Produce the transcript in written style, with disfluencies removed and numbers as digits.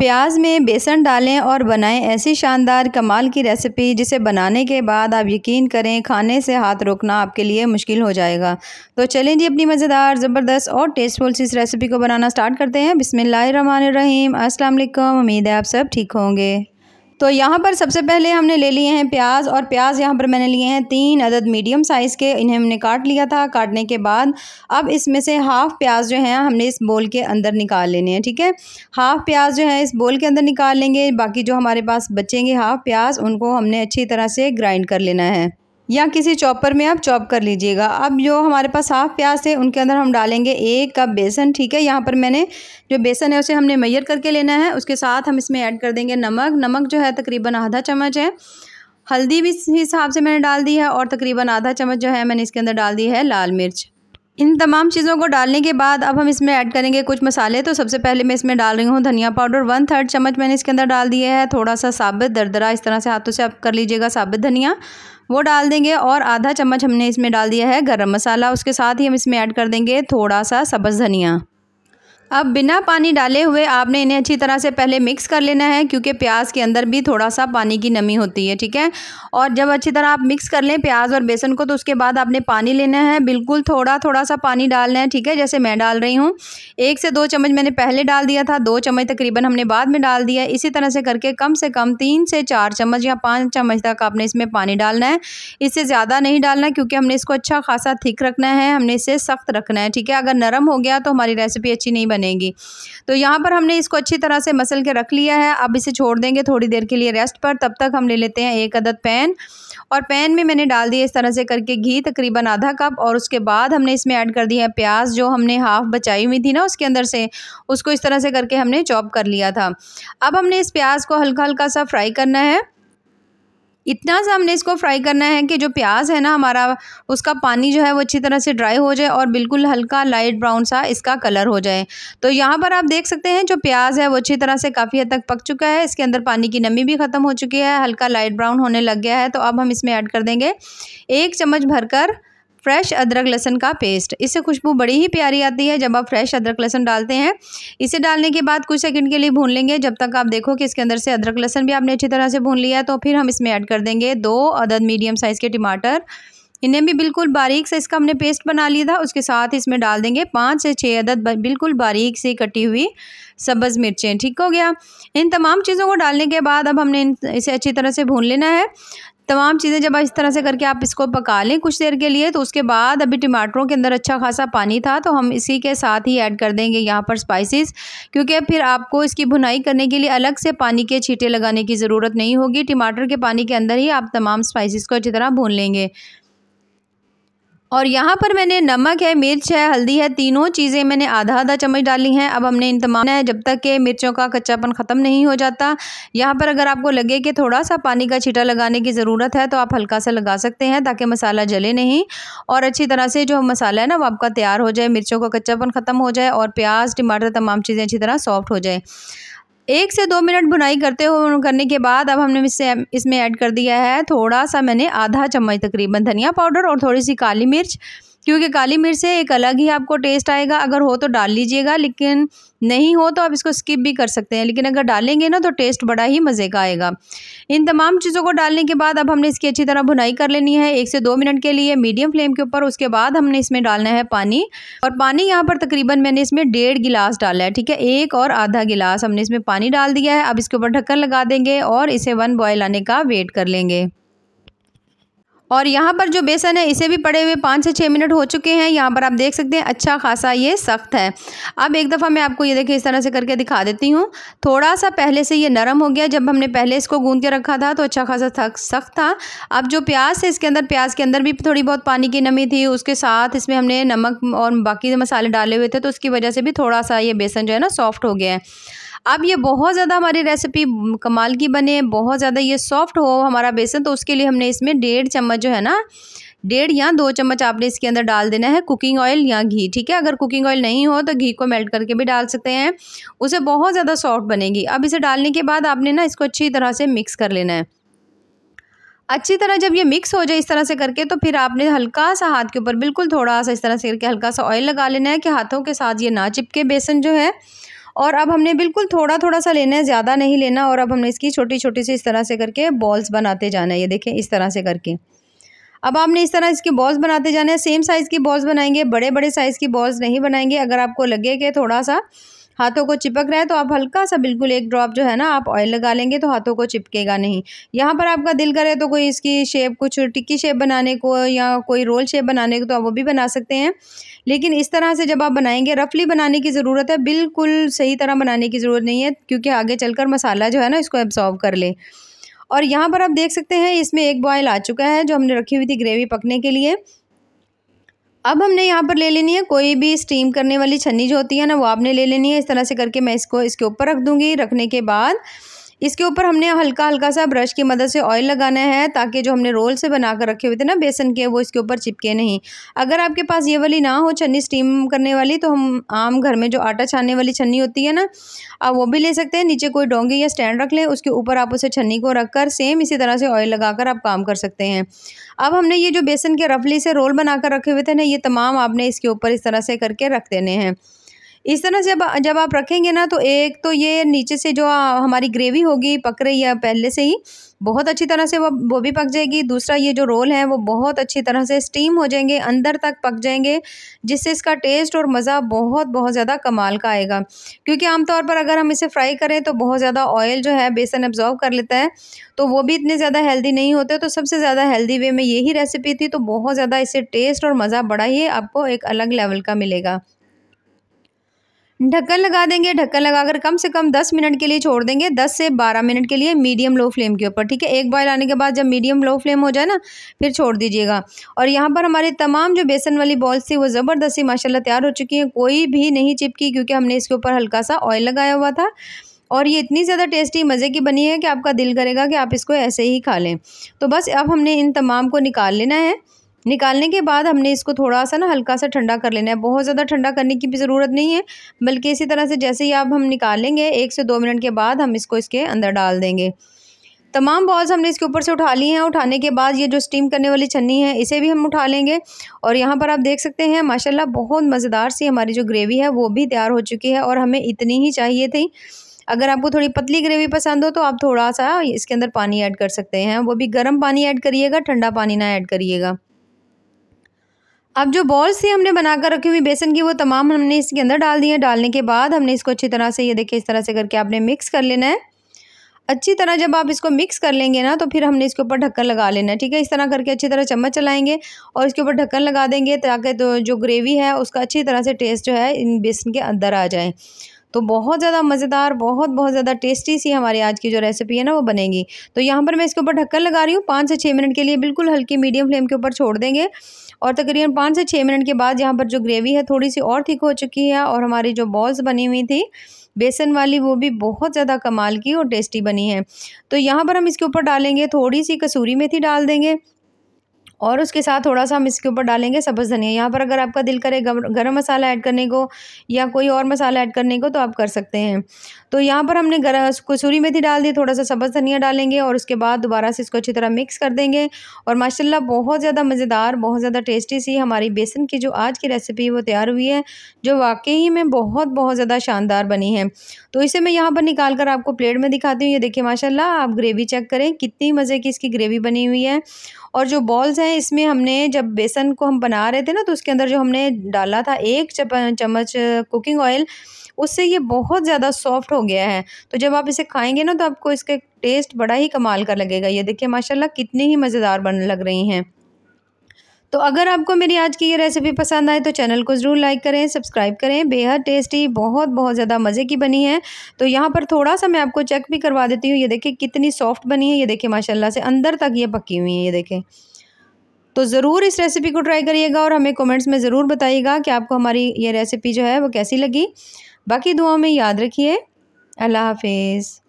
प्याज में बेसन डालें और बनाएं ऐसी शानदार कमाल की रेसिपी जिसे बनाने के बाद आप यकीन करें खाने से हाथ रोकना आपके लिए मुश्किल हो जाएगा। तो चलें जी, अपनी मज़ेदार ज़बरदस्त और टेस्टफुल सी इस रेसिपी को बनाना स्टार्ट करते हैं। बिस्मिल्लाहिर्रहमानिर्रहीम। अस्सलाम वालेकुम। उम्मीद है आप सब ठीक होंगे। तो यहाँ पर सबसे पहले हमने ले लिए हैं प्याज, और प्याज यहाँ पर मैंने लिए हैं 3 अदद मीडियम साइज़ के। इन्हें हमने काट लिया था। काटने के बाद अब इसमें से हाफ़ प्याज जो है हमने इस बोल के अंदर निकाल लेने हैं। ठीक है, हाफ़ प्याज जो है इस बोल के अंदर निकाल लेंगे। बाकी जो हमारे पास बचेंगे हाफ़ प्याज, उनको हमने अच्छी तरह से ग्राइंड कर लेना है, या किसी चॉपर में आप चॉप कर लीजिएगा। अब जो हमारे पास हाफ़ प्याज थे उनके अंदर हम डालेंगे 1 कप बेसन। ठीक है, यहाँ पर मैंने जो बेसन है उसे हमने मैयर करके लेना है। उसके साथ हम इसमें ऐड कर देंगे नमक। नमक जो है तकरीबन आधा चम्मच है। हल्दी भी इस हिसाब से मैंने डाल दी है, और तकरीबन आधा चम्मच जो है मैंने इसके अंदर डाल दी है लाल मिर्च। इन तमाम चीज़ों को डालने के बाद अब हम इसमें ऐड करेंगे कुछ मसाले। तो सबसे पहले मैं इसमें डाल रही हूँ धनिया पाउडर, 1/3 चम्मच मैंने इसके अंदर डाल दिया है। थोड़ा सा साबित दरदरा इस तरह से हाथों से आप कर लीजिएगा साबित धनिया, वो डाल देंगे। और आधा चम्मच हमने इसमें डाल दिया है गरम मसाला। उसके साथ ही हम इसमें ऐड कर देंगे थोड़ा सा सब्ज़ धनिया। अब बिना पानी डाले हुए आपने इन्हें अच्छी तरह से पहले मिक्स कर लेना है, क्योंकि प्याज के अंदर भी थोड़ा सा पानी की नमी होती है। ठीक है, और जब अच्छी तरह आप मिक्स कर लें प्याज और बेसन को, तो उसके बाद आपने पानी लेना है। बिल्कुल थोड़ा थोड़ा सा पानी डालना है। ठीक है, जैसे मैं डाल रही हूँ, 1 से 2 चम्मच मैंने पहले डाल दिया था, 2 चम्मच तकरीबन हमने बाद में डाल दिया। इसी तरह से करके कम से कम 3 से 4 चम्मच या 5 चम्मच तक आपने इसमें पानी डालना है। इससे ज़्यादा नहीं डालना, क्योंकि हमने इसको अच्छा खासा थिक रखना है, हमने इसे सख्त रखना है। ठीक है, अगर नरम हो गया तो हमारी रेसिपी अच्छी नहीं बनेगी। तो यहाँ पर हमने इसको अच्छी तरह से मसल के रख लिया है। अब इसे छोड़ देंगे थोड़ी देर के लिए रेस्ट पर। तब तक हम ले लेते हैं 1 अदद पैन, और पैन में मैंने डाल दिया इस तरह से करके घी तकरीबन आधा कप। और उसके बाद हमने इसमें ऐड कर दिया है प्याज, जो हमने हाफ़ बचाई हुई थी ना उसके अंदर से, उसको इस तरह से करके हमने चॉप कर लिया था। अब हमने इस प्याज को हल्का हल्का सा फ्राई करना है। इतना सा हमने इसको फ्राई करना है कि जो प्याज है ना हमारा, उसका पानी जो है वो अच्छी तरह से ड्राई हो जाए और बिल्कुल हल्का लाइट ब्राउन सा इसका कलर हो जाए। तो यहाँ पर आप देख सकते हैं जो प्याज है वो अच्छी तरह से काफ़ी हद तक पक चुका है। इसके अंदर पानी की नमी भी ख़त्म हो चुकी है, हल्का लाइट ब्राउन होने लग गया है। तो अब हम इसमें ऐड कर देंगे 1 चम्मच भरकर फ्रेश अदरक लहसुन का पेस्ट। इससे खुशबू बड़ी ही प्यारी आती है जब आप फ्रेश अदरक लहसुन डालते हैं। इसे डालने के बाद कुछ सेकंड के लिए भून लेंगे, जब तक आप देखो कि इसके अंदर से अदरक लहसुन भी आपने अच्छी तरह से भून लिया है। तो फिर हम इसमें ऐड कर देंगे 2 अदद मीडियम साइज़ के टमाटर। इन्हें भी बिल्कुल बारीक से इसका हमने पेस्ट बना लिया था। उसके साथ इसमें डाल देंगे 5 से 6 अदद बिल्कुल बारीक से कटी हुई सब्ज़ मिर्चें। ठीक हो गया। इन तमाम चीज़ों को डालने के बाद अब हमने इसे अच्छी तरह से भून लेना है। तमाम चीज़ें जब इस तरह से करके आप इसको पका लें कुछ देर के लिए, तो उसके बाद अभी टमाटरों के अंदर अच्छा खासा पानी था, तो हम इसी के साथ ही ऐड कर देंगे यहाँ पर स्पाइसेस, क्योंकि फिर आपको इसकी भुनाई करने के लिए अलग से पानी के छींटे लगाने की ज़रूरत नहीं होगी। टमाटर के पानी के अंदर ही आप तमाम स्पाइसेस को अच्छी तरह भून लेंगे। और यहाँ पर मैंने नमक है, मिर्च है, हल्दी है, तीनों चीज़ें मैंने आधा आधा चम्मच डाली हैं। अब हमने इन तमाम है जब तक कि मिर्चों का कच्चापन ख़त्म नहीं हो जाता। यहाँ पर अगर आपको लगे कि थोड़ा सा पानी का छींटा लगाने की ज़रूरत है, तो आप हल्का सा लगा सकते हैं, ताकि मसाला जले नहीं और अच्छी तरह से जो मसाला है ना वो आपका तैयार हो जाए, मिर्चों का कच्चापन ख़त्म हो जाए और प्याज टमाटर तमाम चीज़ें अच्छी तरह सॉफ्ट हो जाए। 1 से 2 मिनट भुनाई करने के बाद अब हमने इसमें ऐड कर दिया है थोड़ा सा, मैंने आधा चम्मच तकरीबन धनिया पाउडर और थोड़ी सी काली मिर्च, क्योंकि काली मिर्च से एक अलग ही आपको टेस्ट आएगा। अगर हो तो डाल लीजिएगा, लेकिन नहीं हो तो आप इसको स्किप भी कर सकते हैं, लेकिन अगर डालेंगे ना तो टेस्ट बड़ा ही मज़े का आएगा। इन तमाम चीज़ों को डालने के बाद अब हमने इसकी अच्छी तरह भुनाई कर लेनी है 1 से 2 मिनट के लिए मीडियम फ्लेम के ऊपर। उसके बाद हमने इसमें डालना है पानी, और पानी यहाँ पर तकरीबन मैंने इसमें 1.5 गिलास डाला है। ठीक है, 1 और आधा गिलास हमने इसमें पानी डाल दिया है। अब इसके ऊपर ढक्कन लगा देंगे और इसे 1 बॉयल आने का वेट कर लेंगे। और यहाँ पर जो बेसन है इसे भी पड़े हुए 5 से 6 मिनट हो चुके हैं। यहाँ पर आप देख सकते हैं अच्छा खासा ये सख्त है। अब एक दफ़ा मैं आपको ये देखिए इस तरह से करके दिखा देती हूँ। थोड़ा सा पहले से ये नरम हो गया, जब हमने पहले इसको गूंद के रखा था तो अच्छा खासा सख्त था। अब जो प्याज है इसके अंदर, प्याज के अंदर भी थोड़ी बहुत पानी की नमी थी, उसके साथ इसमें हमने नमक और बाकी मसाले डाले हुए थे, तो उसकी वजह से भी थोड़ा सा ये बेसन जो है ना सॉफ्ट हो गया है। अब ये बहुत ज़्यादा हमारी रेसिपी कमाल की बने, बहुत ज़्यादा ये सॉफ्ट हो हमारा बेसन, तो उसके लिए हमने इसमें 1.5 चम्मच जो है ना, 1.5 या 2 चम्मच आपने इसके अंदर डाल देना है कुकिंग ऑयल या घी। ठीक है, अगर कुकिंग ऑयल नहीं हो तो घी को मेल्ट करके भी डाल सकते हैं, उसे बहुत ज़्यादा सॉफ्ट बनेगी। अब इसे डालने के बाद आपने ना इसको अच्छी तरह से मिक्स कर लेना है। अच्छी तरह जब ये मिक्स हो जाए इस तरह से करके, तो फिर आपने हल्का सा हाथ के ऊपर बिल्कुल थोड़ा सा इस तरह से करके हल्का सा ऑयल लगा लेना है कि हाथों के साथ ये ना चिपके बेसन जो है। और अब हमने बिल्कुल थोड़ा थोड़ा सा लेना है, ज़्यादा नहीं लेना। और अब हमने इसकी छोटी छोटी सी इस तरह से करके बॉल्स बनाते जाना है। ये देखें इस तरह से करके अब आपने इस तरह इसकी बॉल्स बनाते जाना है। सेम साइज़ की बॉल्स बनाएंगे, बड़े बड़े साइज़ की बॉल्स नहीं बनाएंगे। अगर आपको लगे कि थोड़ा सा हाथों को चिपक रहा है तो आप हल्का सा बिल्कुल एक ड्रॉप जो है ना आप ऑयल लगा लेंगे तो हाथों को चिपकेगा नहीं। यहाँ पर आपका दिल करे तो कोई इसकी शेप, कुछ टिक्की शेप बनाने को या कोई रोल शेप बनाने को तो आप वो भी बना सकते हैं। लेकिन इस तरह से जब आप बनाएंगे, रफली बनाने की ज़रूरत है, बिल्कुल सही तरह बनाने की ज़रूरत नहीं है, क्योंकि आगे चलकर मसाला जो है ना इसको एब्जॉर्ब कर ले। और यहाँ पर आप देख सकते हैं इसमें एक बॉयल आ चुका है जो हमने रखी हुई थी ग्रेवी पकने के लिए। अब हमने यहाँ पर ले लेनी है कोई भी स्टीम करने वाली छन्नी जो होती है ना, वो आपने ले लेनी है। इस तरह से करके मैं इसको इसके ऊपर रख दूँगी। रखने के बाद इसके ऊपर हमने हल्का हल्का सा ब्रश की मदद से ऑयल लगाना है, ताकि जो हमने रोल से बना कर रखे हुए थे ना बेसन के, वो इसके ऊपर चिपके नहीं। अगर आपके पास ये वाली ना हो छन्नी स्टीम करने वाली, तो हम आम घर में जो आटा छानने वाली छन्नी होती है ना, आप वो भी ले सकते हैं। नीचे कोई डोंगी या स्टैंड रख लें, उसके ऊपर आप उसे छन्नी को रख कर सेम इसी तरह से ऑयल लगाकर आप काम कर सकते हैं। अब हमने ये जो बेसन के रफली से रोल बनाकर रखे हुए थे ना, ये तमाम आपने इसके ऊपर इस तरह से करके रख देने हैं। इस तरह से जब आप रखेंगे ना, तो एक तो ये नीचे से जो हमारी ग्रेवी होगी पक रही है पहले से ही, बहुत अच्छी तरह से वो भी पक जाएगी। दूसरा ये जो रोल है वो बहुत अच्छी तरह से स्टीम हो जाएंगे, अंदर तक पक जाएंगे, जिससे इसका टेस्ट और मज़ा बहुत बहुत ज़्यादा कमाल का आएगा। क्योंकि आमतौर पर अगर हम इसे फ्राई करें तो बहुत ज़्यादा ऑयल जो है बेसन एब्जॉर्ब कर लेता है, तो वो भी इतने ज़्यादा हेल्दी नहीं होते। तो सबसे ज़्यादा हेल्दी वे में यही रेसिपी थी, तो बहुत ज़्यादा इससे टेस्ट और मज़ा बड़ा ही आपको एक अलग लेवल का मिलेगा। ढक्कन लगा देंगे। ढक्कन लगाकर कम से कम 10 मिनट के लिए छोड़ देंगे, 10 से 12 मिनट के लिए मीडियम लो फ्लेम के ऊपर, ठीक है। एक बॉयल आने के बाद जब मीडियम लो फ्लेम हो जाए ना, फिर छोड़ दीजिएगा। और यहाँ पर हमारे तमाम जो बेसन वाली बॉल्स थी वो ज़बरदस्त सी माशाल्लाह तैयार हो चुकी हैं, कोई भी नहीं चिपकी, क्योंकि हमने इसके ऊपर हल्का सा ऑयल लगाया हुआ था। और ये इतनी ज़्यादा टेस्टी मज़े की बनी है कि आपका दिल करेगा कि आप इसको ऐसे ही खा लें। तो बस अब हमने इन तमाम को निकाल लेना है। निकालने के बाद हमने इसको थोड़ा सा ना हल्का सा ठंडा कर लेना है। बहुत ज़्यादा ठंडा करने की भी ज़रूरत नहीं है, बल्कि इसी तरह से जैसे ही आप हम निकालेंगे 1 से 2 मिनट के बाद हम इसको इसके अंदर डाल देंगे। तमाम बॉल्स हमने इसके ऊपर से उठा ली हैं। उठाने के बाद ये जो स्टीम करने वाली छन्नी है इसे भी हम उठा लेंगे। और यहाँ पर आप देख सकते हैं माशाल्लाह बहुत मज़ेदार सी हमारी जो ग्रेवी है वो भी तैयार हो चुकी है, और हमें इतनी ही चाहिए थी। अगर आपको थोड़ी पतली ग्रेवी पसंद हो तो आप थोड़ा सा इसके अंदर पानी ऐड कर सकते हैं, वो भी गर्म पानी ऐड करिएगा, ठंडा पानी ना ऐड करिएगा। अब जो बॉल्स थी हमने बनाकर रखी हुई बेसन की, वो तमाम हमने इसके अंदर डाल दी है। डालने के बाद हमने इसको अच्छी तरह से, ये देखिए इस तरह से करके आपने मिक्स कर लेना है। अच्छी तरह जब आप इसको मिक्स कर लेंगे ना, तो फिर हमने इसके ऊपर ढक्कन लगा लेना है, ठीक है। इस तरह करके अच्छी तरह चम्मच चलाएंगे और इसके ऊपर ढक्कन लगा देंगे, ताकि तो जो ग्रेवी है उसका अच्छी तरह से टेस्ट जो है इन बेसन के अंदर आ जाए। तो बहुत ज़्यादा मज़ेदार, बहुत बहुत ज़्यादा टेस्टी सी हमारी आज की जो रेसिपी है ना वो बनेगी। तो यहाँ पर मैं इसके ऊपर ढक्कन लगा रही हूँ। 5 से 6 मिनट के लिए बिल्कुल हल्की मीडियम फ्लेम के ऊपर छोड़ देंगे। और तकरीबन 5 से 6 मिनट के बाद यहाँ पर जो ग्रेवी है थोड़ी सी और थिक हो चुकी है, और हमारी जो बॉल्स बनी हुई थी बेसन वाली वो भी बहुत ज़्यादा कमाल की और टेस्टी बनी है। तो यहाँ पर हम इसके ऊपर डालेंगे थोड़ी सी कसूरी मेथी डाल देंगे, और उसके साथ थोड़ा सा हम इसके ऊपर डालेंगे सब्ज़ धनिया। यहाँ पर अगर आपका दिल करे गरम मसाला ऐड करने को या कोई और मसाला ऐड करने को तो आप कर सकते हैं। तो यहाँ पर हमने कसूरी मेथी डाल दी, थोड़ा सा सब्ज़ धनिया डालेंगे, और उसके बाद दोबारा से इसको अच्छी तरह मिक्स कर देंगे। और माशाल्लाह बहुत ज़्यादा मज़ेदार, बहुत ज़्यादा टेस्टी सी हमारी बेसन की जो आज की रेसिपी वो तैयार हुई है, जो वाकई में बहुत बहुत ज़्यादा शानदार बनी है। तो इसे मैं यहाँ पर निकाल कर आपको प्लेट में दिखाती हूँ। ये देखिए माशाल्लाह, आप ग्रेवी चेक करें कितनी मज़े की इसकी ग्रेवी बनी हुई है। और जो बॉल्स हैं इसमें हमने जब बेसन को हम बना रहे थे ना, तो उसके अंदर जो हमने डाला था 1 चम्मच कुकिंग ऑयल, उससे ये बहुत ज़्यादा सॉफ्ट हो गया है। तो जब आप इसे खाएंगे ना, तो आपको इसका टेस्ट बड़ा ही कमाल का लगेगा। ये देखिए माशाल्लाह कितनी ही मज़ेदार लग रही हैं। तो अगर आपको मेरी आज की ये रेसिपी पसंद आए तो चैनल को ज़रूर लाइक करें, सब्सक्राइब करें। बेहद टेस्टी, बहुत बहुत ज़्यादा मज़े की बनी है। तो यहाँ पर थोड़ा सा मैं आपको चेक भी करवा देती हूँ। ये देखिए कितनी सॉफ्ट बनी है, ये देखिए माशाल्लाह से अंदर तक ये पकी हुई है, ये देखें। तो ज़रूर इस रेसिपी को ट्राई करिएगा और हमें कमेंट्स में ज़रूर बताइएगा कि आपको हमारी ये रेसिपी जो है वो कैसी लगी। बाकी दुआओं में याद रखिए। अल्लाह हाफिज़।